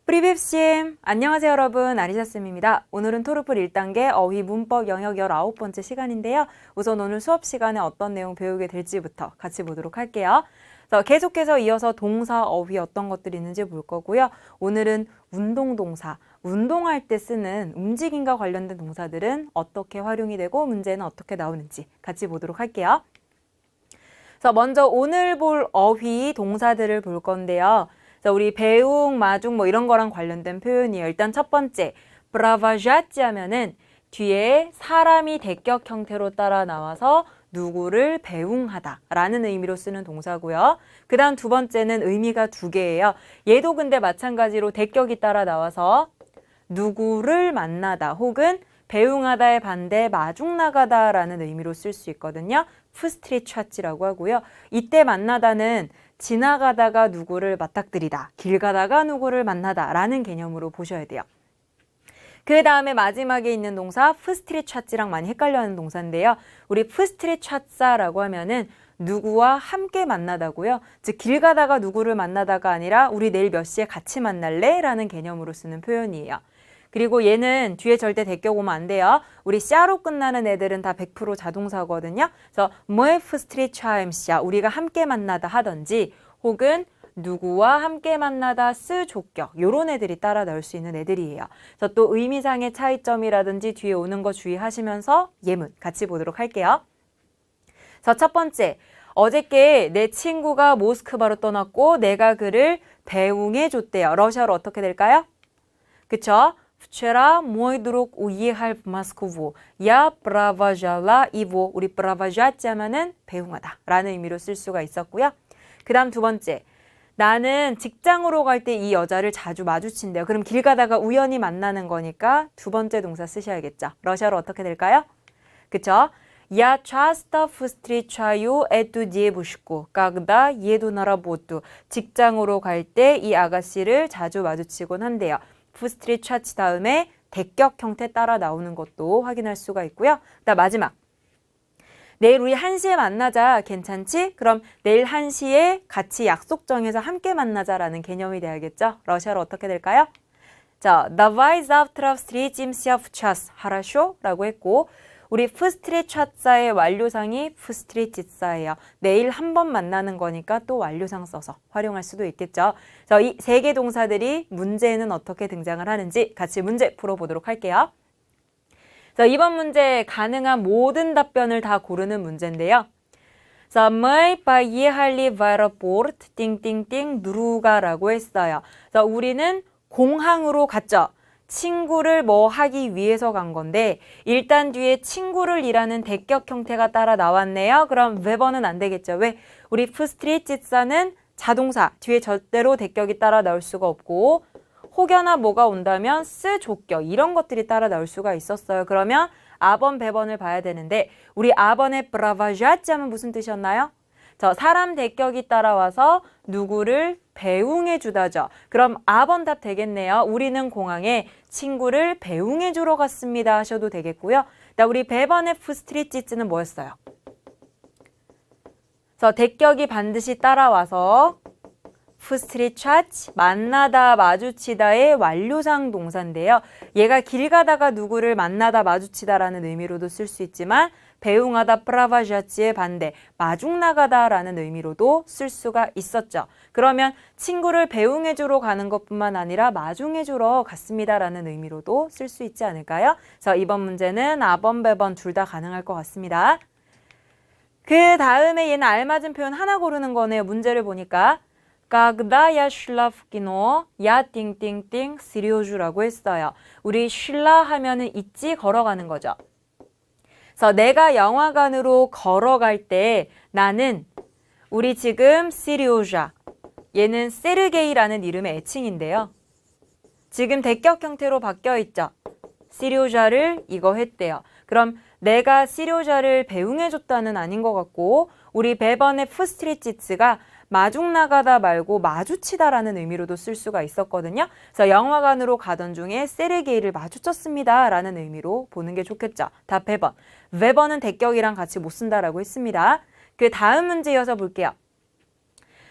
프리뷰 всем! 안녕하세요 여러분, 아리샤쌤입니다. 오늘은 토르플 1단계 어휘 문법 영역 19번째 시간인데요. 우선 오늘 수업 시간에 어떤 내용 배우게 될지부터 같이 보도록 할게요. 계속해서 이어서 동사, 어휘 어떤 것들이 있는지 볼 거고요. 오늘은 운동동사, 운동할 때 쓰는 움직임과 관련된 동사들은 어떻게 활용이 되고 문제는 어떻게 나오는지 같이 보도록 할게요. 먼저 오늘 볼 어휘 동사들을 볼 건데요. 우리 배웅, 마중 뭐 이런 거랑 관련된 표현이에요. 일단 첫 번째, 브라바ዣ찌 하면은 뒤에 사람이 대격 형태로 따라 나와서 누구를 배웅하다 라는 의미로 쓰는 동사고요. 그 다음 두 번째는 의미가 두 개예요. 얘도 근데 마찬가지로 대격이 따라 나와서 누구를 만나다 혹은 배웅하다의 반대 마중 나가다 라는 의미로 쓸 수 있거든요. 푸스트리차치라고 하고요. 이때 만나다는 지나가다가 누구를 맞닥뜨리다, 길 가다가 누구를 만나다 라는 개념으로 보셔야 돼요. 그 다음에 마지막에 있는 동사 푸스트리차치랑 많이 헷갈려하는 동사인데요. 우리 푸스트리차사라고 하면은 누구와 함께 만나다고요. 즉 길 가다가 누구를 만나다가 아니라 우리 내일 몇 시에 같이 만날래? 라는 개념으로 쓰는 표현이에요. 그리고 얘는 뒤에 절대 대격 오면 안 돼요. 우리 샤로 끝나는 애들은 다 100% 자동사거든요. 그래서 뭐에 푸스트리차임샤 우리가 함께 만나다 하든지 혹은 누구와 함께 만나다 쓰 조격 요런 애들이 따라 나올 수 있는 애들이에요. 그래서 또 의미상의 차이점이라든지 뒤에 오는 거 주의하시면서 예문 같이 보도록 할게요. 그래서 첫 번째, 어저께 내 친구가 모스크바로 떠났고 내가 그를 배웅해 줬대요. 러시아로 어떻게 될까요? 그쵸? Вчера мой друг уехал в Москву. Я провожала его. 우리 провожать 하면은 배웅하다 라는 의미로 쓸 수가 있었고요. 그 다음 두 번째, 나는 직장으로 갈 때 이 여자를 자주 마주친대요. 그럼 길 가다가 우연히 만나는 거니까 두 번째 동사 쓰셔야겠죠. 러시아로 어떻게 될까요? 그쵸? Я часто встречаю эту девушку, когда еду на работу. 직장으로 갈 때 이 아가씨를 자주 마주치곤 한대요. 푸스트리차치 다음에 대격 형태 따라 나오는 것도 확인할 수가 있고요. 그다음 마지막, 내일 우리 1시에 만나자 괜찮지? 그럼 내일 1시에 같이 약속 정해서 함께 만나자라는 개념이 돼야겠죠? 러시아로 어떻게 될까요? 자, давай завтра встретимся в час, хорошо? 라고 했고 우리 푸스트리차사의 완료상이 푸스트리치사예요. 내일 한 번 만나는 거니까 또 완료상 써서 활용할 수도 있겠죠. 자, 이 세 개 동사들이 문제에는 어떻게 등장을 하는지 같이 문제 풀어보도록 할게요. 자, 이번 문제 가능한 모든 답변을 다 고르는 문제인데요. 자, мы поехали в аэропорт, 띵띵띵, 누르가라고 했어요. 자, 우리는 공항으로 갔죠. 친구를 뭐 하기 위해서 간 건데 일단 뒤에 친구를 이라는 대격 형태가 따라 나왔네요. 그럼 웨버는 안 되겠죠. 왜? 우리 푸스트리치사는 자동사, 뒤에 절대로 대격이 따라 나올 수가 없고 혹여나 뭐가 온다면 쓰 조격 이런 것들이 따라 나올 수가 있었어요. 그러면 아번, 배번을 봐야 되는데 우리 아번의 브라바ዣ찌 하면 무슨 뜻이었나요? 사람 대격이 따라와서 누구를 배웅해 주다죠. 그럼 아번 답 되겠네요. 우리는 공항에 친구를 배웅해 주러 갔습니다 하셔도 되겠고요. 우리 배번의 푸스트리치스는 뭐였어요? 대격이 반드시 따라와서 푸스트리차치, 만나다, 마주치다의 완료상 동사인데요. 얘가 길 가다가 누구를 만나다, 마주치다라는 의미로도 쓸 수 있지만 배웅하다, 프라바ዣ치의 반대, 마중 나가다라는 의미로도 쓸 수가 있었죠. 그러면 친구를 배웅해주러 가는 것뿐만 아니라 마중해주러 갔습니다라는 의미로도 쓸 수 있지 않을까요? 그래서 이번 문제는 아번, 배번 둘 다 가능할 것 같습니다. 그 다음에 얘는 알맞은 표현 하나 고르는 거네요. 문제를 보니까 Когда я шла в кино, я 띵띵띵 сережу라고 했어요. 우리 쉴라 하면은 있지 걸어가는 거죠. 그래서 내가 영화관으로 걸어갈 때 나는 우리 지금 시리오자, 얘는 세르게이라는 이름의 애칭인데요. 지금 대격 형태로 바뀌어 있죠. 시리오자를 이거 했대요. 그럼 내가 시리오자를 배웅해줬다는 아닌 것 같고 우리 배번의 푸스트리치스가 마중 나가다 말고 마주치다라는 의미로도 쓸 수가 있었거든요. 그래서 영화관으로 가던 중에 세르게이를 마주쳤습니다 라는 의미로 보는 게 좋겠죠. 답 배번. 웨번은 대격이랑 같이 못 쓴다라고 했습니다. 그 다음 문제 이어서 볼게요.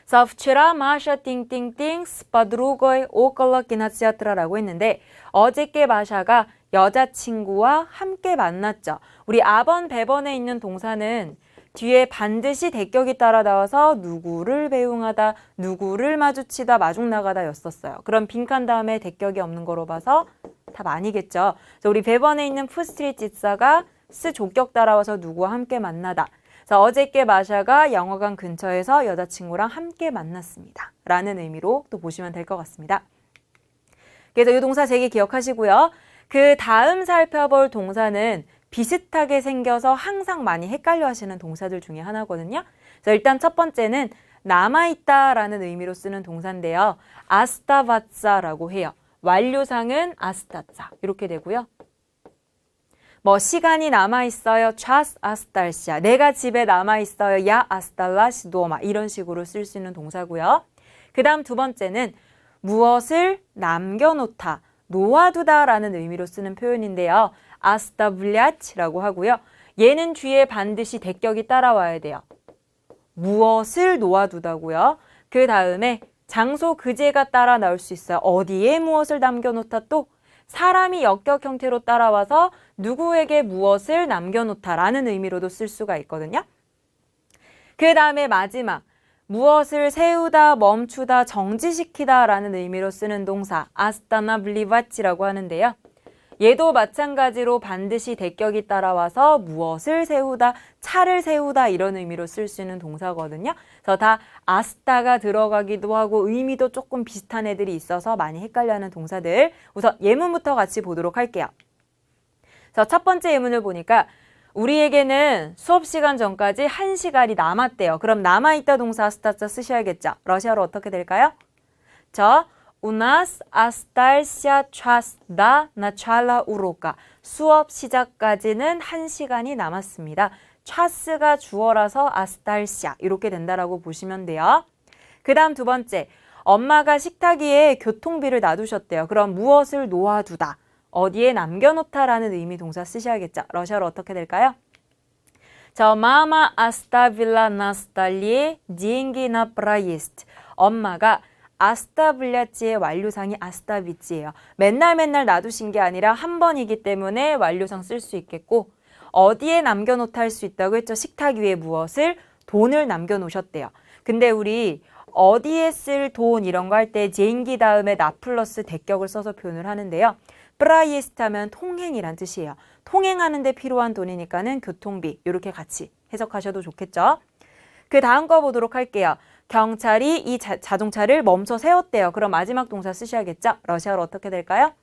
So, вчера Маша 띵띵띵 с подругой около кинотеатра라고 했는데 어저께 마샤가 여자친구와 함께 만났죠. 우리 아번, 배번에 있는 동사는 뒤에 반드시 대격이 따라 나와서 누구를 배웅하다, 누구를 마주치다, 마중나가다 였었어요. 그럼 빈칸 다음에 대격이 없는 거로 봐서 답 아니겠죠. 그래서 우리 배번에 있는 푸스트릿 지사가 스 조격 따라와서 누구와 함께 만나다. 자, 어저께 마샤가 영화관 근처에서 여자친구랑 함께 만났습니다. 라는 의미로 또 보시면 될 것 같습니다. 그래서 이 동사 제기 기억하시고요. 그 다음 살펴볼 동사는 비슷하게 생겨서 항상 많이 헷갈려 하시는 동사들 중에 하나거든요. 그래서 일단 첫 번째는 남아있다라는 의미로 쓰는 동사인데요. 아스타바짜라고 해요. 완료상은 아스타짜 이렇게 되고요. 뭐 시간이 남아있어요. 차스 아스탈시아. 내가 집에 남아있어요. 야 아스탈라시 도마. 이런 식으로 쓸 수 있는 동사고요. 그 다음 두 번째는 무엇을 남겨놓다, 놓아두다라는 의미로 쓰는 표현인데요. 아스타블랴치라고 하고요. 얘는 뒤에 반드시 대격이 따라와야 돼요. 무엇을 놓아두다고요. 그 다음에 장소 그제가 따라 나올 수 있어요. 어디에 무엇을 남겨놓다 또 사람이 역격 형태로 따라와서 누구에게 무엇을 남겨놓다라는 의미로도 쓸 수가 있거든요. 그 다음에 마지막 무엇을 세우다, 멈추다, 정지시키다 라는 의미로 쓰는 동사 아스타나블리바치라고 하는데요. 얘도 마찬가지로 반드시 대격이 따라와서 무엇을 세우다, 차를 세우다 이런 의미로 쓸 수 있는 동사거든요. 그래서 다 아스타가 들어가기도 하고 의미도 조금 비슷한 애들이 있어서 많이 헷갈려하는 동사들. 우선 예문부터 같이 보도록 할게요. 그래서 첫 번째 예문을 보니까 우리에게는 수업 시간 전까지 1시간이 남았대요. 그럼 남아있다 동사 아스타짜 쓰셔야겠죠. 러시아로 어떻게 될까요? У нас остался час до начала урока. 수업 시작까지는 1시간이 남았습니다. 차스가 주어라서 остался 이렇게 된다라고 보시면 돼요. 그 다음 두 번째, 엄마가 식탁 위에 교통비를 놔두셨대요. 그럼 무엇을 놓아두다, 어디에 남겨놓다라는 의미 동사 쓰셔야겠죠. 러시아로 어떻게 될까요? Мама оставила на столе деньги на проезд. 엄마가 아스타블랴치의 완료상이 아스타비치예요. 맨날 놔두신 게 아니라 한 번이기 때문에 완료상 쓸 수 있겠고 어디에 남겨놓다 할 수 있다고 했죠. 식탁 위에 무엇을? 돈을 남겨놓으셨대요. 근데 우리 어디에 쓸 돈 이런 거 할 때 제인기 다음에 나 플러스 대격을 써서 표현을 하는데요. 프라이에스트 하면 통행이란 뜻이에요. 통행하는 데 필요한 돈이니까는 교통비 이렇게 같이 해석하셔도 좋겠죠. 그 다음 거 보도록 할게요. 경찰이 이 자동차를 멈춰 세웠대요. 그럼 마지막 동사 쓰셔야겠죠? 러시아로 어떻게 될까요?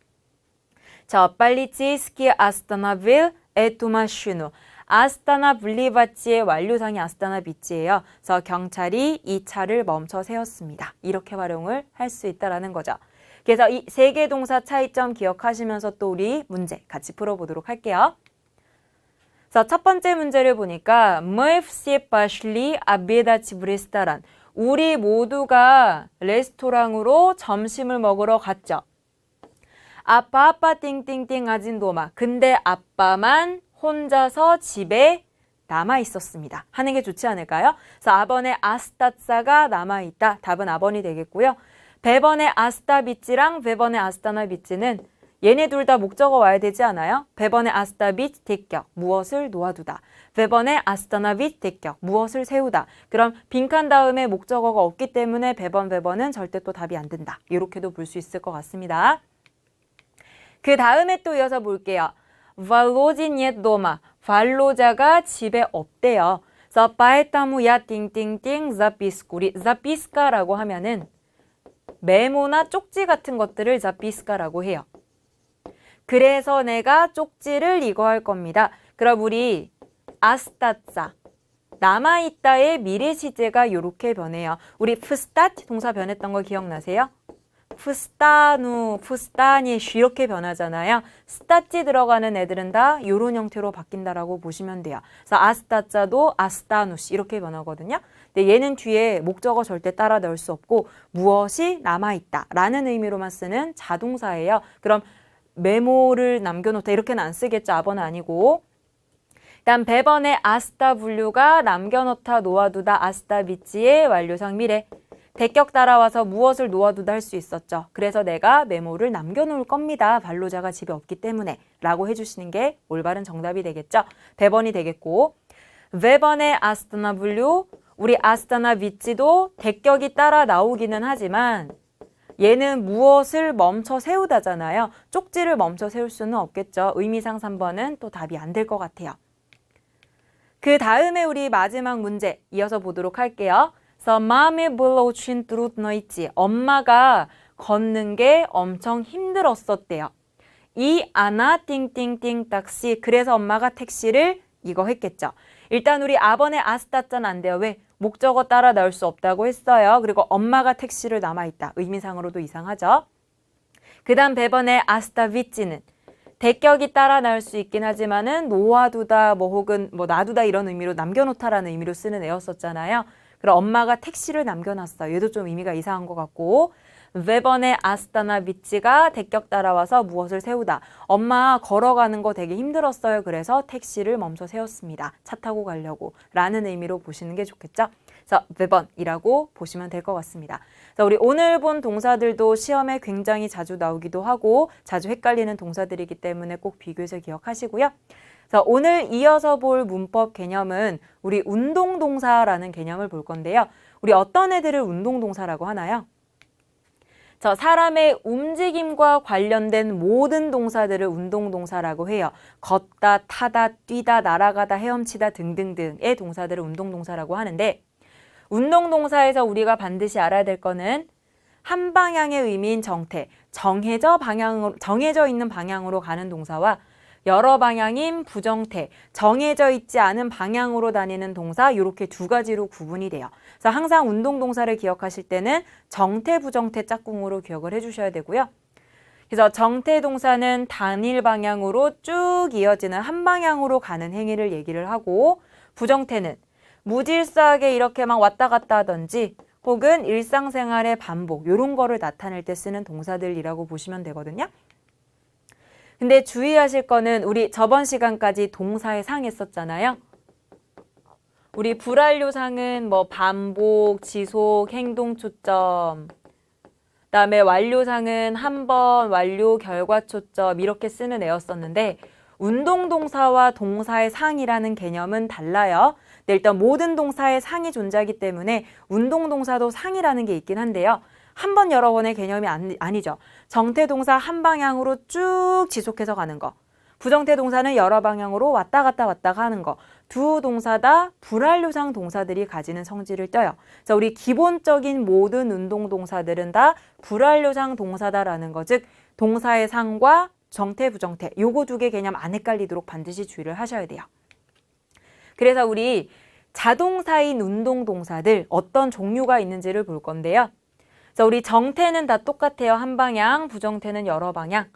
полицейский остановил эту машину. 아스타나블리바치의 완료상이 아스타나비치예요. 그래서 경찰이 이 차를 멈춰 세웠습니다. 이렇게 활용을 할 수 있다라는 거죠. 그래서 이 세 개 동사 차이점 기억하시면서 또 우리 문제 같이 풀어보도록 할게요. 자, 첫 번째 문제를 보니까 Мы все пошли обедать в ресторан. 우리 모두가 레스토랑으로 점심을 먹으러 갔죠. 아빠 띵띵띵 아진 도마. 근데 아빠만 혼자서 집에 남아 있었습니다. 하는 게 좋지 않을까요? 그래서 아번에 아스타짜가 남아 있다. 답은 아번이 되겠고요. 배번에 아스타비치랑 배번에 아스타나비치는 얘네 둘 다 목적어 와야 되지 않아요? 배번에 아스타비치 대격, 무엇을 놓아두다. 배번에 아스타나비치 대격, 무엇을 세우다. 그럼 빈칸 다음에 목적어가 없기 때문에 배번은 절대 또 답이 안 된다. 이렇게도 볼 수 있을 것 같습니다. 그 다음에 또 이어서 볼게요. Володи нет дома. 발로자가 집에 없대요. 그래서 поэтому я 띵띵띵 записку. записка라고 하면은 메모나 쪽지 같은 것들을 записка라고 해요. 그래서 내가 쪽지를 이거 할 겁니다. 그럼 우리 아스타짜 남아있다의 미래 시제가 이렇게 변해요. 우리 푸스타트 동사 변했던 거 기억나세요? 푸스타누, 푸스타니쉬 이렇게 변하잖아요. 스타치 들어가는 애들은 다 이런 형태로 바뀐다라고 보시면 돼요. 그래서 아스타짜도 아스타누시 이렇게 변하거든요. 근데 얘는 뒤에 목적어 절대 따라 넣을 수 없고 무엇이 남아있다 라는 의미로만 쓰는 자동사예요. 그럼 메모를 남겨놓다 이렇게는 안 쓰겠죠. 아번은 아니고. 일단 배번에 아스타 분류가 남겨놓다 놓아두다 아스타비치의 완료상 미래. 대격 따라와서 무엇을 놓아두다 할 수 있었죠. 그래서 내가 메모를 남겨놓을 겁니다. 반로자가 집에 없기 때문에 라고 해주시는 게 올바른 정답이 되겠죠. 배번이 되겠고 외번의 아스타나블류 우리 아스타나 위치도 대격이 따라 나오기는 하지만 얘는 무엇을 멈춰 세우다잖아요. 쪽지를 멈춰 세울 수는 없겠죠. 의미상 3번은 또 답이 안 될 것 같아요. 그 다음에 우리 마지막 문제 이어서 보도록 할게요. 마음이 불러오친 트루트너 있지. 엄마가 걷는 게 엄청 힘들었었대요. 이 아나 띵띵띵 딱시. 그래서 엄마가 택시를 이거 했겠죠. 일단 우리 아번에 아스타자는 안 돼요. 왜? 목적어 따라 나올 수 없다고 했어요. 그리고 엄마가 택시를 남아있다. 의미상으로도 이상하죠. 그 다음 배번에 아스타 위치는 대격이 따라 나올 수 있긴 하지만은 놓아두다 뭐 혹은 뭐 놔두다 이런 의미로 남겨놓다라는 의미로 쓰는 애였었잖아요. 그럼 엄마가 택시를 남겨놨어. 얘도 좀 의미가 이상한 것 같고 외번에 아스타나 위치가 대격 따라와서 무엇을 세우다. 엄마 걸어가는 거 되게 힘들었어요. 그래서 택시를 멈춰 세웠습니다. 차 타고 가려고 라는 의미로 보시는 게 좋겠죠. 그래서 외번이라고 보시면 될 것 같습니다. 자, 우리 오늘 본 동사들도 시험에 굉장히 자주 나오기도 하고 자주 헷갈리는 동사들이기 때문에 꼭 비교해서 기억하시고요. 자, 오늘 이어서 볼 문법 개념은 우리 운동동사라는 개념을 볼 건데요. 우리 어떤 애들을 운동동사라고 하나요? 사람의 움직임과 관련된 모든 동사들을 운동동사라고 해요. 걷다, 타다, 뛰다, 날아가다, 헤엄치다 등등등의 동사들을 운동동사라고 하는데 운동동사에서 우리가 반드시 알아야 될 거는 한 방향의 의미인 정태, 정해져 있는 방향으로 가는 동사와 여러 방향인 부정태, 정해져 있지 않은 방향으로 다니는 동사 이렇게 두 가지로 구분이 돼요. 그래서 항상 운동동사를 기억하실 때는 정태, 부정태 짝꿍으로 기억을 해주셔야 되고요. 그래서 정태 동사는 단일 방향으로 쭉 이어지는 한 방향으로 가는 행위를 얘기를 하고 부정태는 무질서하게 이렇게 막 왔다 갔다 하든지 혹은 일상생활의 반복 이런 거를 나타낼 때 쓰는 동사들이라고 보시면 되거든요. 근데 주의하실 거는 우리 저번 시간까지 동사의 상 했었잖아요. 우리 불완료상은 뭐 반복, 지속, 행동 초점 그다음에 완료상은 한 번, 완료, 결과 초점 이렇게 쓰는 애였었는데 운동동사와 동사의 상이라는 개념은 달라요. 네, 일단 모든 동사의 상이 존재하기 때문에 운동동사도 상이라는 게 있긴 한데요. 한 번 여러 번의 개념이 아니죠. 정태 동사 한 방향으로 쭉 지속해서 가는 거. 부정태 동사는 여러 방향으로 왔다 갔다 하는 거. 두 동사 다 불완료상 동사들이 가지는 성질을 떼요. 그래서 우리 기본적인 모든 운동 동사들은 다 불완료상 동사다라는 거. 즉 동사의 상과 정태, 부정태 요거 두 개 개념 안 헷갈리도록 반드시 주의를 하셔야 돼요. 그래서 우리 자동사인 운동 동사들 어떤 종류가 있는지를 볼 건데요. 자, 우리 정태는 다 똑같아요. 한 방향, 부정태는 여러 방향.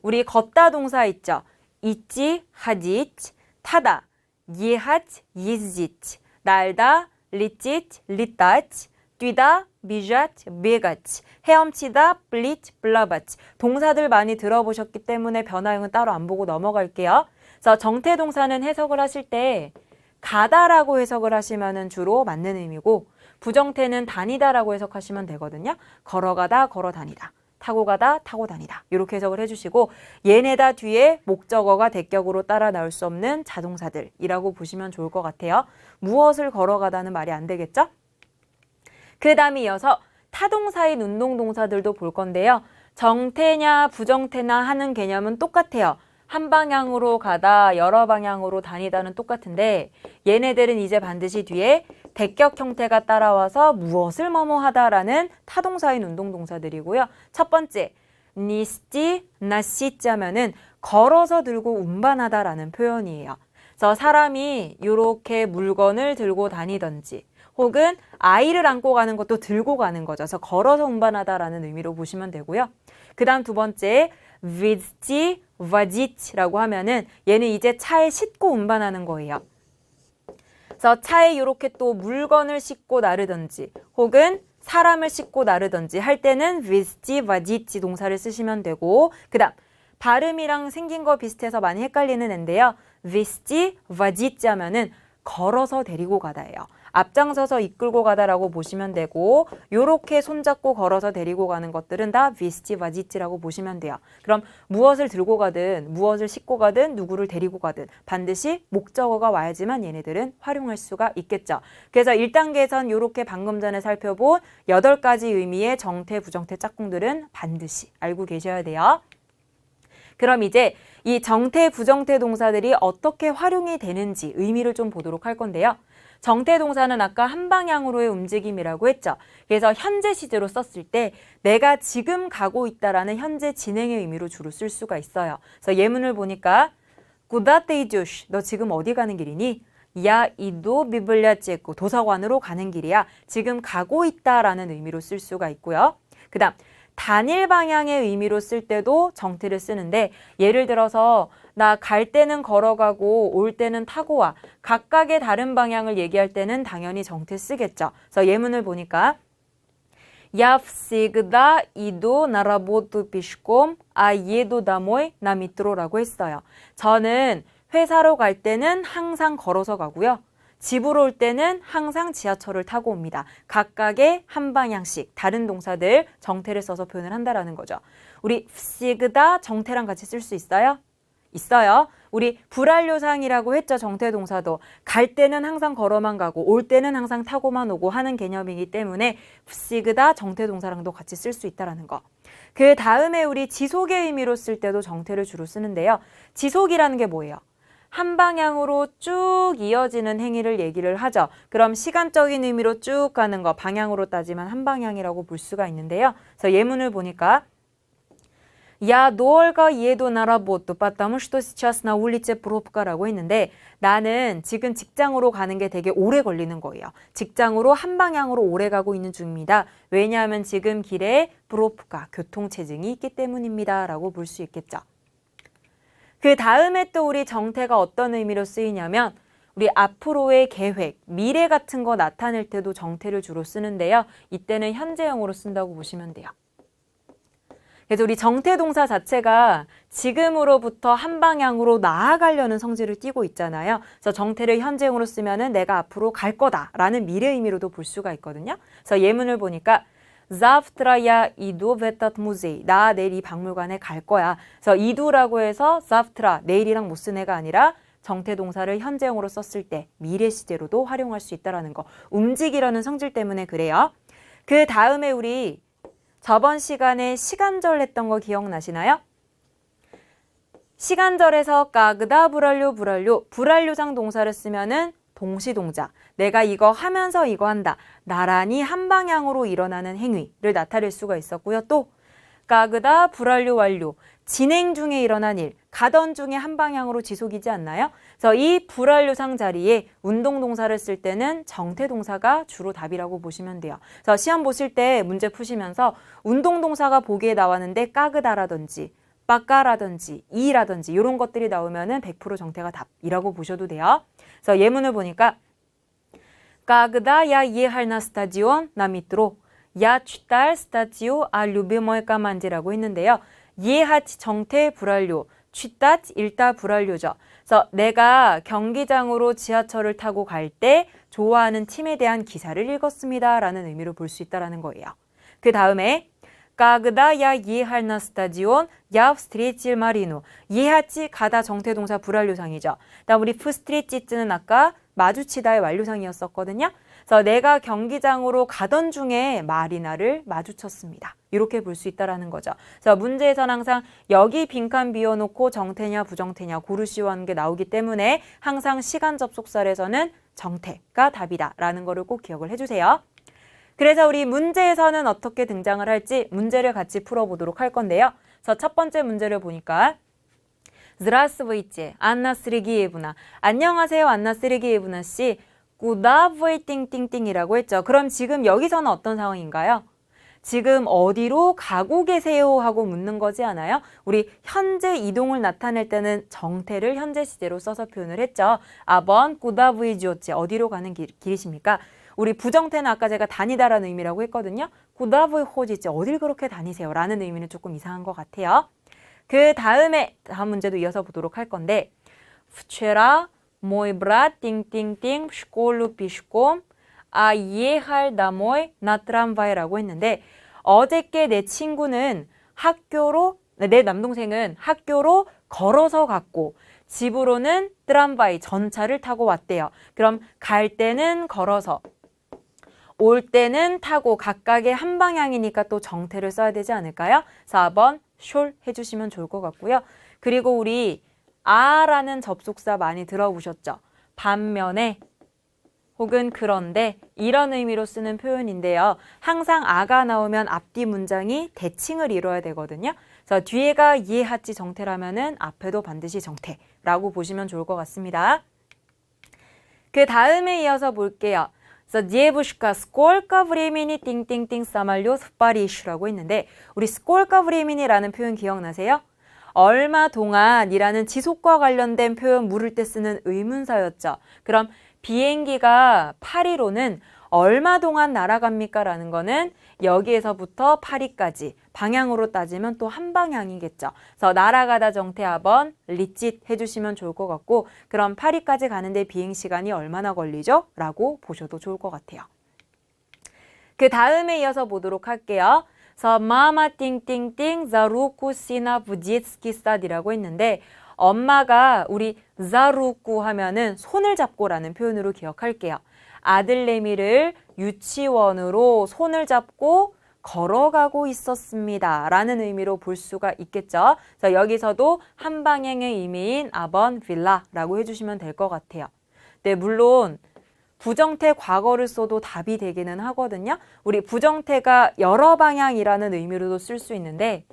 우리 걷다 동사 있죠. 있지, 하지치, 타다, 예하치, 예지치, 날다, 리치치, 리따치, 뛰다, 비자치, 베가치, 헤엄치다, 블리치, 블라바치. 동사들 많이 들어보셨기 때문에 변화형은 따로 안 보고 넘어갈게요. 그래서 정태 동사는 해석을 하실 때 가다라고 해석을 하시면 주로 맞는 의미고 부정태는 다니다라고 해석하시면 되거든요. 걸어가다, 걸어 다니다. 타고 가다, 타고 다니다. 이렇게 해석을 해주시고 얘네 다 뒤에 목적어가 대격으로 따라 나올 수 없는 자동사들이라고 보시면 좋을 것 같아요. 무엇을 걸어가다는 말이 안 되겠죠? 그 다음에 이어서 타동사인 운동동사들도 볼 건데요. 정태냐 부정태나 하는 개념은 똑같아요. 한 방향으로 가다, 여러 방향으로 다니다는 똑같은데 얘네들은 이제 반드시 뒤에 대격 형태가 따라와서 무엇을 뭐뭐하다라는 타동사인 운동동사들이고요. 첫 번째, 니스지, 나시지 하면은 걸어서 들고 운반하다라는 표현이에요. 그래서 사람이 이렇게 물건을 들고 다니든지 혹은 아이를 안고 가는 것도 들고 가는 거죠. 그래서 걸어서 운반하다라는 의미로 보시면 되고요. 그 다음 두 번째, 위지, 와지치라고 하면은 얘는 이제 차에 싣고 운반하는 거예요. 그래서 차에 이렇게 또 물건을 싣고 나르든지 혹은 사람을 싣고 나르든지 할 때는 위지, 와지치 동사를 쓰시면 되고 그 다음 발음이랑 생긴 거 비슷해서 많이 헷갈리는 앤데요. 위지, 와지치 하면은 걸어서 데리고 가다예요. 앞장서서 이끌고 가다라고 보시면 되고 요렇게 손잡고 걸어서 데리고 가는 것들은 다 비스티 바지티라고 보시면 돼요. 그럼 무엇을 들고 가든 무엇을 싣고 가든 누구를 데리고 가든 반드시 목적어가 와야지만 얘네들은 활용할 수가 있겠죠. 그래서 1단계에선 요렇게 방금 전에 살펴본 8가지 의미의 정태, 부정태 짝꿍들은 반드시 알고 계셔야 돼요. 그럼 이제 이 정태, 부정태 동사들이 어떻게 활용이 되는지 의미를 좀 보도록 할 건데요. 정태 동사는 아까 한 방향으로의 움직임이라고 했죠. 그래서 현재 시제로 썼을 때 내가 지금 가고 있다라는 현재 진행의 의미로 주로 쓸 수가 있어요. 그래서 예문을 보니까 Куда ты идешь? 너 지금 어디 가는 길이니? Я иду в библиотеку. 도서관으로 가는 길이야. 지금 가고 있다라는 의미로 쓸 수가 있고요. 그 다음 단일 방향의 의미로 쓸 때도 정태를 쓰는데 예를 들어서 나 갈 때는 걸어가고 올 때는 타고 와. 각각의 다른 방향을 얘기할 때는 당연히 정태 쓰겠죠. 그래서 예문을 보니까 Я всегда иду на работу пешком, а еду домой на метро라고 했어요. 저는 회사로 갈 때는 항상 걸어서 가고요. 집으로 올 때는 항상 지하철을 타고 옵니다. 각각의 한 방향씩 다른 동사들 정태를 써서 표현을 한다라는 거죠. 우리 всегда 정태랑 같이 쓸 수 있어요? 있어요. 우리 불완료상이라고 했죠. 정태 동사도. 갈 때는 항상 걸어만 가고 올 때는 항상 타고만 오고 하는 개념이기 때문에 всегда 정태 동사랑도 같이 쓸 수 있다라는 거. 그 다음에 우리 지속의 의미로 쓸 때도 정태를 주로 쓰는데요. 지속이라는 게 뭐예요? 한 방향으로 쭉 이어지는 행위를 얘기를 하죠. 그럼 시간적인 의미로 쭉 가는 거 방향으로 따지면 한 방향이라고 볼 수가 있는데요. 그래서 예문을 보니까 Я долго еду на работу, потому что сейчас на улице пробка라고 했는데 나는 지금 직장으로 가는 게 되게 오래 걸리는 거예요. 직장으로 한 방향으로 오래 가고 있는 중입니다. 왜냐하면 지금 길에 프로프가 교통체증이 있기 때문입니다. 라고 볼 수 있겠죠. 그 다음에 또 우리 정태가 어떤 의미로 쓰이냐면 우리 앞으로의 계획, 미래 같은 거 나타낼 때도 정태를 주로 쓰는데요. 이때는 현재형으로 쓴다고 보시면 돼요. 그래서 우리 정태 동사 자체가 지금으로부터 한 방향으로 나아가려는 성질을 띠고 있잖아요. 그래서 정태를 현재형으로 쓰면은 내가 앞으로 갈 거다라는 미래 의미로도 볼 수가 있거든요. 그래서 예문을 보니까 Завтра я иду в этот музей. 나 내일 이 박물관에 갈 거야. 그래서 ido라고 해서 завтра 내일이랑 못 쓴 애가 아니라 정태 동사를 현재형으로 썼을 때 미래 시제로도 활용할 수 있다라는 거. 움직이려는 성질 때문에 그래요. 그 다음에 우리 저번 시간에 시간절 했던 거 기억나시나요? 시간절에서 까그다 불완료상 동사를 쓰면은 동시동작. 내가 이거 하면서 이거 한다. 나란히 한 방향으로 일어나는 행위를 나타낼 수가 있었고요. 또 까그다 불완료 완료. 진행 중에 일어난 일, 가던 중에 한 방향으로 지속이지 않나요? 그래서 이 불완료상 자리에 운동동사를 쓸 때는 정태동사가 주로 답이라고 보시면 돼요. 그래서 시험 보실 때 문제 푸시면서 운동동사가 보기에 나왔는데 까그다라든지 빠까라든지 이라든지 이런 것들이 나오면은 100% 정태가 답이라고 보셔도 돼요. 그래서 예문을 보니까 Когда я ехал на стадион на метро, я читал статью о любимой команде라고 했는데요. 예하치 정태 불완료, 취따 읽다 불완료죠. 그래서 내가 경기장으로 지하철을 타고 갈 때 좋아하는 팀에 대한 기사를 읽었습니다. 라는 의미로 볼 수 있다는 거예요. 그 다음에 Когда я ехал на стадион, я встретил Марину. 예하치 가다 정태 동사 불완료상이죠. 다음 우리 встретиться 아까 마주치다의 완료상이었었거든요. 그래서 내가 경기장으로 가던 중에 마리나를 마주쳤습니다. 이렇게 볼 수 있다는 거죠. 그래서 문제에서는 항상 여기 빈칸 비워놓고 정태냐 부정태냐 고르시오 하는 게 나오기 때문에 항상 시간 접속사에서는 정태가 답이다라는 거를 꼭 기억을 해주세요. 그래서 우리 문제에서는 어떻게 등장을 할지 문제를 같이 풀어보도록 할 건데요. 그래서 첫 번째 문제를 보니까 Здравствуйте, Анна Сергеевна. 안녕하세요, 안나 세르게예브나 씨. Куда вы 띵띵띵이라고 했죠. 그럼 지금 여기서는 어떤 상황인가요? 지금 어디로 가고 계세요? 하고 묻는 거지 않아요? 우리 현재 이동을 나타낼 때는 정태를 현재 시제로 써서 표현을 했죠. 아번 Куда вы идете? 어디로 가는 길이십니까? 우리 부정태는 아까 제가 다니다라는 의미라고 했거든요. Куда вы ходите? 어딜 그렇게 다니세요? 라는 의미는 조금 이상한 것 같아요. 그 다음에 다음 문제도 이어서 보도록 할 건데 Вчера мой брат 띵띵띵 в школу пешком, 아 ехал домой на трамвай라고 했는데 어저께 내 친구는 내 남동생은 학교로 걸어서 갔고 집으로는 트람바이 전차를 타고 왔대요. 그럼 갈 때는 걸어서 올 때는 타고 각각의 한 방향이니까 또 정태를 써야 되지 않을까요? 4번 숄 해주시면 좋을 것 같고요. 그리고 우리 아라는 접속사 많이 들어보셨죠? 반면에 혹은 그런데 이런 의미로 쓰는 표현인데요. 항상 아가 나오면 앞뒤 문장이 대칭을 이뤄야 되거든요. 그래서 뒤에가 이해하지 정태라면은 앞에도 반드시 정태라고 보시면 좋을 것 같습니다. 그 다음에 이어서 볼게요. 그래서 девушка, сколько времени 띵띵띵 самолет в Париж?라고 했는데 우리 сколько времeni라는 표현 기억나세요? 얼마 동안이라는 지속과 관련된 표현 물을 때 쓰는 의문사였죠. 그럼 비행기가 파리로는 얼마 동안 날아갑니까? 라는 거는 여기에서부터 파리까지 방향으로 따지면 또 한 방향이겠죠. 그래서 날아가다 정태 하번 리짓 해주시면 좋을 것 같고 그럼 파리까지 가는데 비행시간이 얼마나 걸리죠? 라고 보셔도 좋을 것 같아요. 그 다음에 이어서 보도록 할게요. 그래서 마마 띵띵띵 자루쿠 시나 부디츠키 사디라고 했는데 엄마가 우리 자루쿠 하면은 손을 잡고라는 표현으로 기억할게요. 아들내미를 유치원으로 손을 잡고 걸어가고 있었습니다. 라는 의미로 볼 수가 있겠죠. 자, 여기서도 한 방향의 의미인 아번 빌라라고 해주시면 될 것 같아요. 네, 물론 부정태 과거를 써도 답이 되기는 하거든요. 우리 부정태가 여러 방향이라는 의미로도 쓸 수 있는데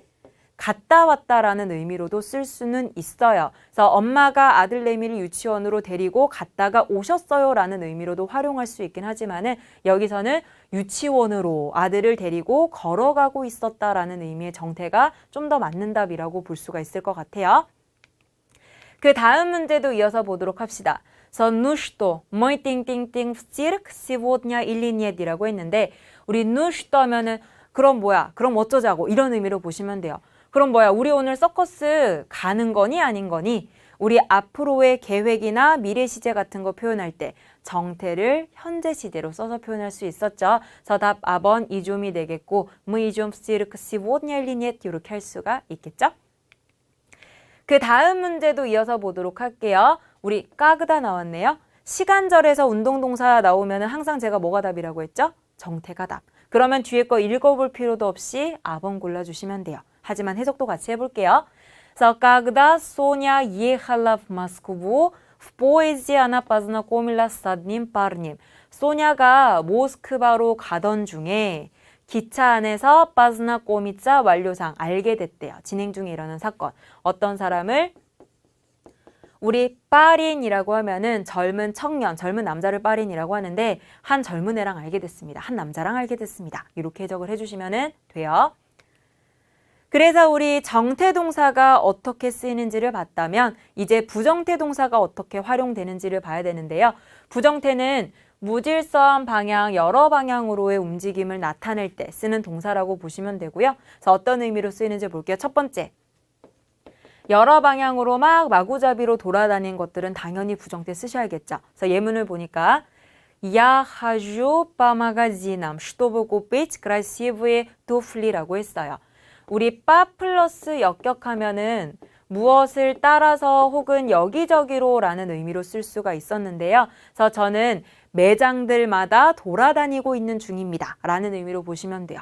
갔다 왔다라는 의미로도 쓸 수는 있어요. 그래서 엄마가 아들내미를 유치원으로 데리고 갔다가 오셨어요라는 의미로도 활용할 수 있긴 하지만은 여기서는 유치원으로 아들을 데리고 걸어가고 있었다라는 의미의 정태가 좀 더 맞는 답이라고 볼 수가 있을 것 같아요. 그 다음 문제도 이어서 보도록 합시다. 그래서 ну что, мой 띵띵띵 в цирк сегодня или нет?이라고 했는데 우리 ну что 하면은 그럼 뭐야? 그럼 어쩌자고? 이런 의미로 보시면 돼요. 그럼 뭐야? 우리 오늘 서커스 가는 거니 아닌 거니? 우리 앞으로의 계획이나 미래 시제 같은 거 표현할 때 정태를 현재 시제로 써서 표현할 수 있었죠. 그래서 답 A번 이좀이 되겠고 мы идем в цирк сегодня или нет? 이렇게 할 수가 있겠죠. 그 다음 문제도 이어서 보도록 할게요. 우리 까그다 나왔네요. 시간절에서 운동동사 나오면 항상 제가 뭐가 답이라고 했죠? 정태가 답. 그러면 뒤에 거 읽어볼 필요도 없이 A번 골라주시면 돼요. 하지만 해석도 같이 해볼게요. 그래서 когда Соня ехала в Москву, в поезде она познакомилась с одним парнем. 소냐가 모스크바로 가던 중에 기차 안에서 빠즈나꼬미짜 완료상 알게 됐대요. 진행 중에 일어난 사건. 어떤 사람을 우리 빠린이라고 하면은 젊은 청년, 젊은 남자를 빠린이라고 하는데 한 젊은 애랑 알게 됐습니다. 한 남자랑 알게 됐습니다. 이렇게 해석을 해주시면 돼요. 그래서 우리 정태 동사가 어떻게 쓰이는지를 봤다면 이제 부정태 동사가 어떻게 활용되는지를 봐야 되는데요. 부정태는 무질서한 방향, 여러 방향으로의 움직임을 나타낼 때 쓰는 동사라고 보시면 되고요. 그래서 어떤 의미로 쓰이는지 볼게요. 첫 번째, 여러 방향으로 막 마구잡이로 돌아다니는 것들은 당연히 부정태 쓰셔야겠죠. 그래서 예문을 보니까 Я хожу по магазинам, чтобы купить красивые туфли라고 했어요. 우리 빠 플러스 역격하면은 무엇을 따라서 혹은 여기저기로 라는 의미로 쓸 수가 있었는데요. 그래서 저는 매장들마다 돌아다니고 있는 중입니다. 라는 의미로 보시면 돼요.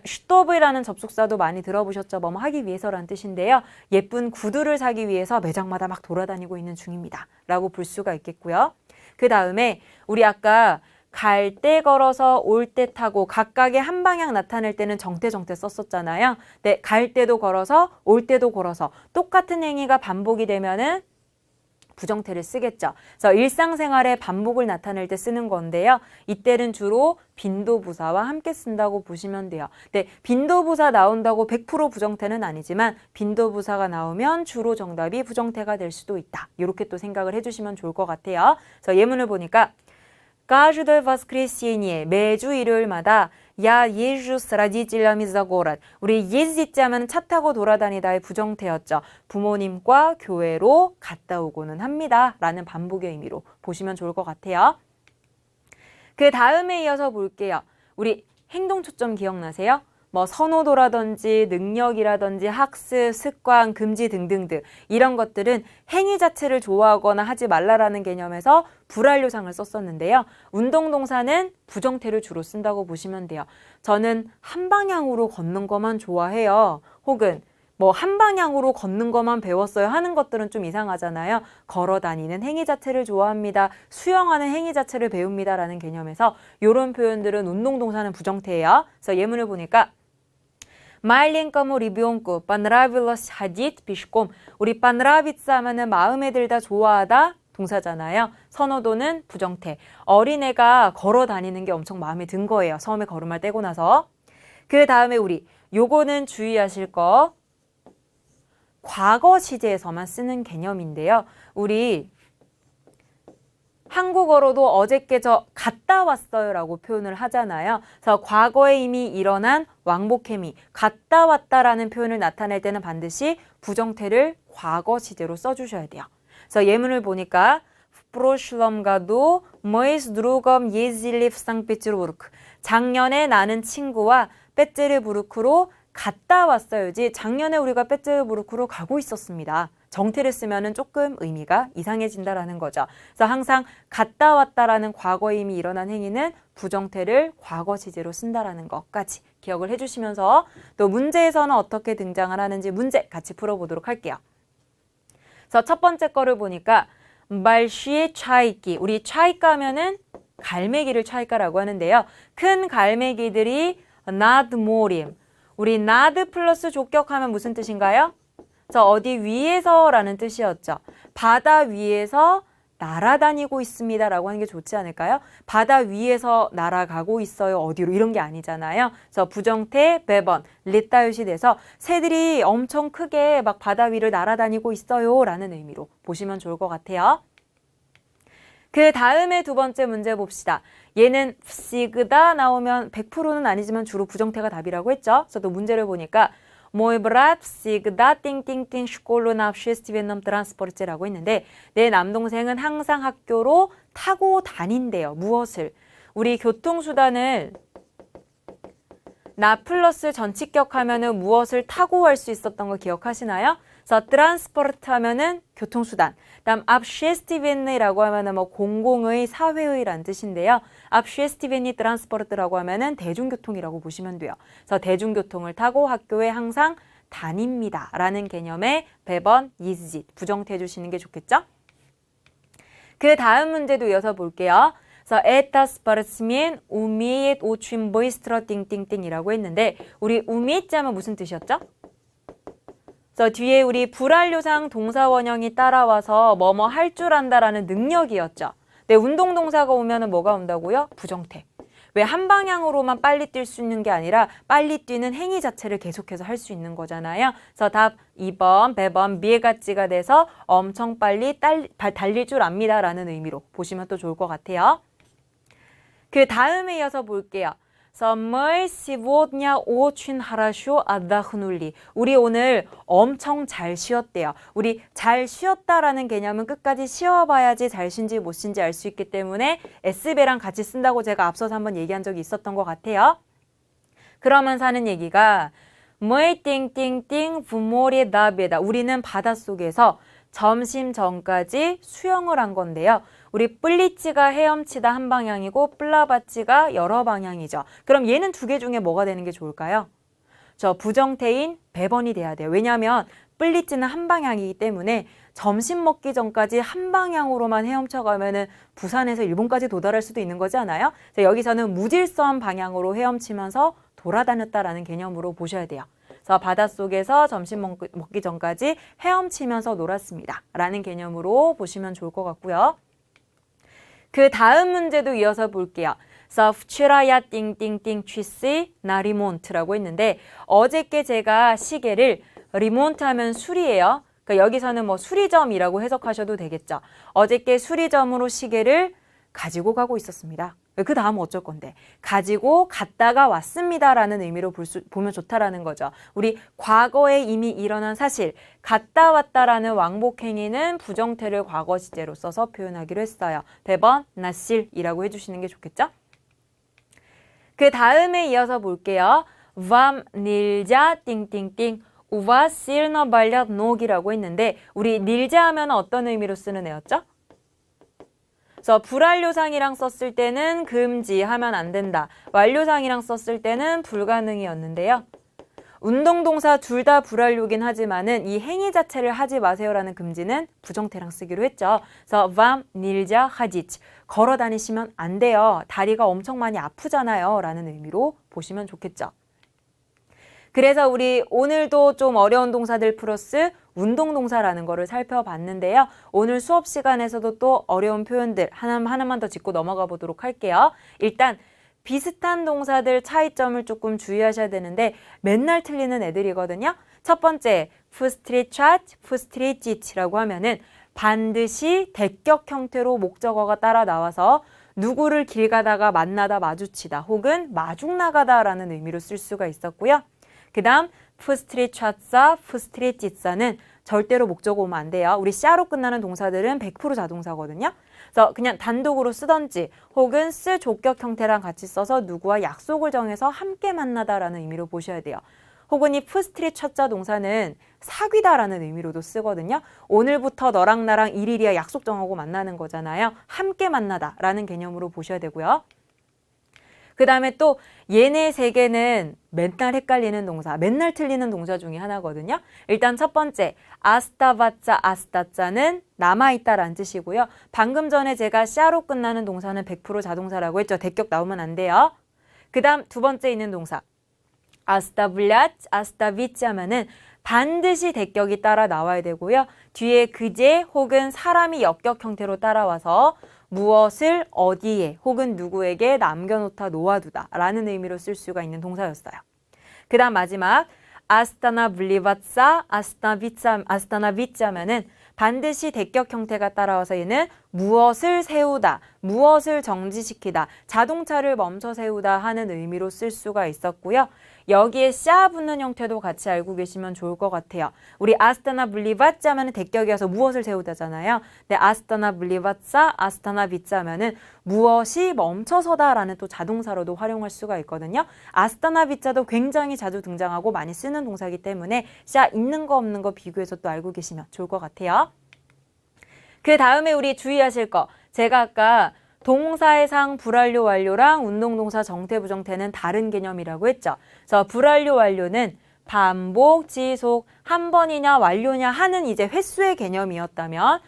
슈토브라는 접속사도 많이 들어보셨죠? 뭐뭐 하기 위해서라는 뜻인데요. 예쁜 구두를 사기 위해서 매장마다 막 돌아다니고 있는 중입니다. 라고 볼 수가 있겠고요. 그 다음에 우리 아까 갈 때 걸어서 올 때 타고 각각의 한 방향 나타낼 때는 정태 썼었잖아요. 네, 갈 때도 걸어서 올 때도 걸어서 똑같은 행위가 반복이 되면은 부정태를 쓰겠죠. 그래서 일상생활의 반복을 나타낼 때 쓰는 건데요. 이때는 주로 빈도부사와 함께 쓴다고 보시면 돼요. 네, 빈도부사 나온다고 100% 부정태는 아니지만 빈도부사가 나오면 주로 정답이 부정태가 될 수도 있다. 이렇게 또 생각을 해주시면 좋을 것 같아요. 그래서 예문을 보니까 каждое воскресенье, 매주 일요일마다 я езжу с родителями за город. 우리 ездить 하면 차 타고 돌아다니다의 부정태였죠. 부모님과 교회로 갔다 오고는 합니다. 라는 반복의 의미로 보시면 좋을 것 같아요. 그 다음에 이어서 볼게요. 우리 행동 초점 기억나세요? 뭐 선호도라든지 능력이라든지 학습, 습관, 금지 등등등 이런 것들은 행위 자체를 좋아하거나 하지 말라라는 개념에서 불완료상을 썼었는데요. 운동동사는 부정태를 주로 쓴다고 보시면 돼요. 저는 한 방향으로 걷는 것만 좋아해요. 혹은 뭐 한 방향으로 걷는 것만 배웠어요 하는 것들은 좀 이상하잖아요. 걸어 다니는 행위 자체를 좋아합니다. 수영하는 행위 자체를 배웁니다 라는 개념에서 이런 표현들은 운동동사는 부정태예요. 그래서 예문을 보니까 마일린꺼무 리비온꾸 понравилось ходить пешком. 우리 понравиться 하면은 마음에 들다 좋아하다 동사잖아요. 선호도는 부정태. 어린애가 걸어 다니는 게 엄청 마음에 든 거예요. 처음에 걸음을 떼고 나서. 그 다음에 우리 요거는 주의하실 거 과거 시제에서만 쓰는 개념인데요. 우리 한국어로도 어저께 저 갔다 왔어요 라고 표현을 하잖아요. 그래서 과거에 이미 일어난 왕복 행위, 갔다 왔다라는 표현을 나타낼 때는 반드시 부정태를 과거 시제로 써주셔야 돼요. 그래서 예문을 보니까 В прошлом году мы с другом ездили в Санкт-Петербург. 작년에 나는 친구와 페테르부르크로 갔다 왔어요지 작년에 우리가 페테르부르크로 가고 있었습니다. 정태를 쓰면은 조금 의미가 이상해진다라는 거죠. 그래서 항상 갔다 왔다라는 과거에 이미 일어난 행위는 부정태를 과거 시제로 쓴다라는 것까지 기억을 해주시면서 또 문제에서는 어떻게 등장을 하는지 문제 같이 풀어보도록 할게요. 그래서 첫 번째 거를 보니까 большие чайки, 우리 차이까 하면은 갈매기를 차이까라고 하는데요. 큰 갈매기들이 над морем, 우리 nad 플러스 족격하면 무슨 뜻인가요? 저 어디 위에서라는 뜻이었죠. 바다 위에서 날아다니고 있습니다 라고 하는 게 좋지 않을까요? 바다 위에서 날아가고 있어요. 어디로? 이런 게 아니잖아요. 그래서 부정태 배번 리따윳이 돼서 새들이 엄청 크게 막 바다 위를 날아다니고 있어요 라는 의미로 보시면 좋을 것 같아요. 그 다음에 두 번째 문제 봅시다. 얘는 всегда 나오면 100%는 아니지만 주로 부정태가 답이라고 했죠. 그래서 또 문제를 보니까 Мой брат всегда 띵띵띵 школу на общественном транспорте라고 했는데 내 남동생은 항상 학교로 타고 다닌대요. 무엇을? 우리 교통수단을 나 플러스 전치격 하면은 무엇을 타고 할 수 있었던 거 기억하시나요? 그래서 트랜스포르트 하면은 교통수단. 다음 общественный라고 하면은 뭐 공공의, 사회의란 뜻인데요. общественный 트랜스포르트라고 하면은 대중교통이라고 보시면 돼요. 그래서 대중교통을 타고 학교에 항상 다닙니다. 라는 개념의 배번 ездит 부정태 해주시는 게 좋겠죠? 그 다음 문제도 이어서 볼게요. 그래서 это спортсмен умеет очень быстро 띵띵띵이라고 했는데 우리 умеет 하면 무슨 뜻이었죠? 그래서 뒤에 우리 불완료상 동사 원형이 따라와서 뭐뭐 할 줄 안다라는 능력이었죠. 근데 운동동사가 오면은 뭐가 온다고요? 부정태. 왜 한 방향으로만 빨리 뛸 수 있는 게 아니라 빨리 뛰는 행위 자체를 계속해서 할 수 있는 거잖아요. 그래서 답 2번, 배번, 미에가찌가 돼서 엄청 빨리 달릴 줄 압니다 라는 의미로 보시면 또 좋을 것 같아요. 그 다음에 이어서 볼게요. Мы сегодня очень хорошо отдохнули. 우리 오늘 엄청 잘 쉬었대요. 우리 잘 쉬었다라는 개념은 끝까지 쉬어봐야지 잘 쉰지 못 쉰지 알 수 있기 때문에 S배랑 같이 쓴다고 제가 앞서서 한번 얘기한 적이 있었던 것 같아요. 그러면서 하는 얘기가 Мы 띵띵띵 в море до обеда. 우리는 바닷속에서 점심 전까지 수영을 한 건데요. 우리 뿔리찌가 헤엄치다 한 방향이고 뿔라바찌가 여러 방향이죠. 그럼 얘는 두 개 중에 뭐가 되는 게 좋을까요? 저 부정태인 배번이 돼야 돼요. 왜냐하면 뿔리찌는 한 방향이기 때문에 점심 먹기 전까지 한 방향으로만 헤엄쳐가면은 부산에서 일본까지 도달할 수도 있는 거지 않아요? 그래서 여기서는 무질서한 방향으로 헤엄치면서 돌아다녔다라는 개념으로 보셔야 돼요. 그래서 바닷속에서 점심 먹기 전까지 헤엄치면서 놀았습니다. 라는 개념으로 보시면 좋을 것 같고요. 그 다음 문제도 이어서 볼게요. 그래서 вчера я 띵띵띵 취시 나 리몬트라고 했는데 어저께 제가 시계를 리몬트 하면 수리예요. 그러니까 여기서는 뭐 수리점이라고 해석하셔도 되겠죠. 어저께 수리점으로 시계를 가지고 가고 있었습니다. 그 다음 어쩔 건데 가지고 갔다가 왔습니다라는 의미로 보면 좋다라는 거죠. 우리 과거에 이미 일어난 사실 갔다 왔다라는 왕복 행위는 부정태를 과거 시제로 써서 표현하기로 했어요. 배번 나실이라고 해주시는 게 좋겠죠? 그 다음에 이어서 볼게요. Вам нельзя 띵띵띵 У вас сильно болят ноги라고 했는데 우리 nельзя 하면 어떤 의미로 쓰는 애였죠? 그래서 불완료상이랑 썼을 때는 금지 하면 안 된다. 완료상이랑 썼을 때는 불가능이었는데요. 운동동사 둘 다 불완료긴 하지만은 이 행위 자체를 하지 마세요라는 금지는 부정태랑 쓰기로 했죠. 그래서 вам нельзя ходить. 걸어 다니시면 안 돼요. 다리가 엄청 많이 아프잖아요. 라는 의미로 보시면 좋겠죠. 그래서 우리 오늘도 좀 어려운 동사들 플러스 운동동사라는 거를 살펴봤는데요. 오늘 수업 시간에서도 또 어려운 표현들 하나만 더 짚고 넘어가 보도록 할게요. 일단 비슷한 동사들 차이점을 조금 주의하셔야 되는데 맨날 틀리는 애들이거든요. 첫 번째, встречать, встречит라고 하면은 반드시 대격 형태로 목적어가 따라 나와서 누구를 길 가다가 만나다 마주치다 혹은 마중 나가다라는 의미로 쓸 수가 있었고요. 그 다음 встречаться, встречиться 는 절대로 목적어 오면 안 돼요. 우리 샤로 끝나는 동사들은 100% 자동사거든요. 그래서 그냥 단독으로 쓰던지 혹은 쓰 조격 형태랑 같이 써서 누구와 약속을 정해서 함께 만나다라는 의미로 보셔야 돼요. 혹은 이 встречаться 동사는 사귀다라는 의미로도 쓰거든요. 오늘부터 너랑 나랑 일일이야 약속 정하고 만나는 거잖아요. 함께 만나다라는 개념으로 보셔야 되고요. 그 다음에 또 얘네 세 개는 맨날 헷갈리는 동사, 맨날 틀리는 동사 중에 하나거든요. 일단 첫 번째, 아스타바짜, 아스타짜는 남아있다라는 뜻이고요. 방금 전에 제가 샤로 끝나는 동사는 100% 자동사라고 했죠. 대격 나오면 안 돼요. 그 다음 두 번째 있는 동사, 아스타블랏, 아스타비치 하면은 반드시 대격이 따라 나와야 되고요. 뒤에 그제 혹은 사람이 역격 형태로 따라와서 무엇을 어디에 혹은 누구에게 남겨놓다 놓아두다 라는 의미로 쓸 수가 있는 동사였어요. 그 다음 마지막 아스타나블리바짜 아스타나비치 하면은 반드시 대격 형태가 따라와서 얘는 무엇을 세우다, 무엇을 정지시키다, 자동차를 멈춰 세우다 하는 의미로 쓸 수가 있었고요. 여기에 샤 붙는 형태도 같이 알고 계시면 좋을 것 같아요. 우리 아스타나블리바짜 하면은 대격이어서 무엇을 세우다잖아요. 근데 아스타나블리바짜 아스타나비짜 하면은 무엇이 멈춰서다라는 또 자동사로도 활용할 수가 있거든요. 아스타나비짜도 굉장히 자주 등장하고 많이 쓰는 동사이기 때문에 샤 있는 거 없는 거 비교해서 또 알고 계시면 좋을 것 같아요. 그 다음에 우리 주의하실 거, 제가 아까 동사의 상, 불완료 완료랑 운동동사 정태, 부정태는 다른 개념이라고 했죠. 그래서 불완료 완료는 반복, 지속, 한 번이냐 완료냐 하는 이제 횟수의 개념이었다면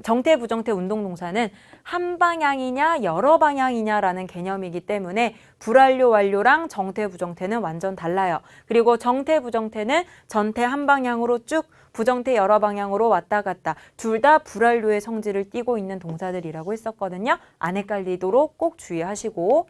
정태, 부정태, 운동동사는 한 방향이냐 여러 방향이냐라는 개념이기 때문에 불완료 완료랑 정태, 부정태는 완전 달라요. 그리고 정태, 부정태는 전태 한 방향으로 쭉, 부정태 여러 방향으로 왔다 갔다 둘 다 불완료의 성질을 띠고 있는 동사들이라고 했었거든요. 안 헷갈리도록 꼭 주의하시고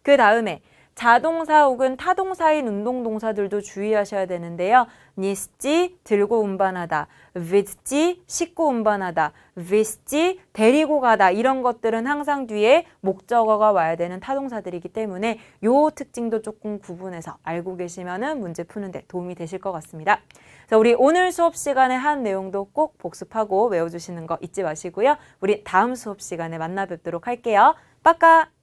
그 다음에 자동사 혹은 타동사인 운동동사들도 주의하셔야 되는데요. 니스지 들고 운반하다, 위즈지 싣고 운반하다, 위스지 데리고 가다 이런 것들은 항상 뒤에 목적어가 와야 되는 타동사들이기 때문에 요 특징도 조금 구분해서 알고 계시면은 문제 푸는데 도움이 되실 것 같습니다. 자, 우리 오늘 수업 시간에 한 내용도 꼭 복습하고 외워주시는 거 잊지 마시고요. 우리 다음 수업 시간에 만나 뵙도록 할게요. 빠까!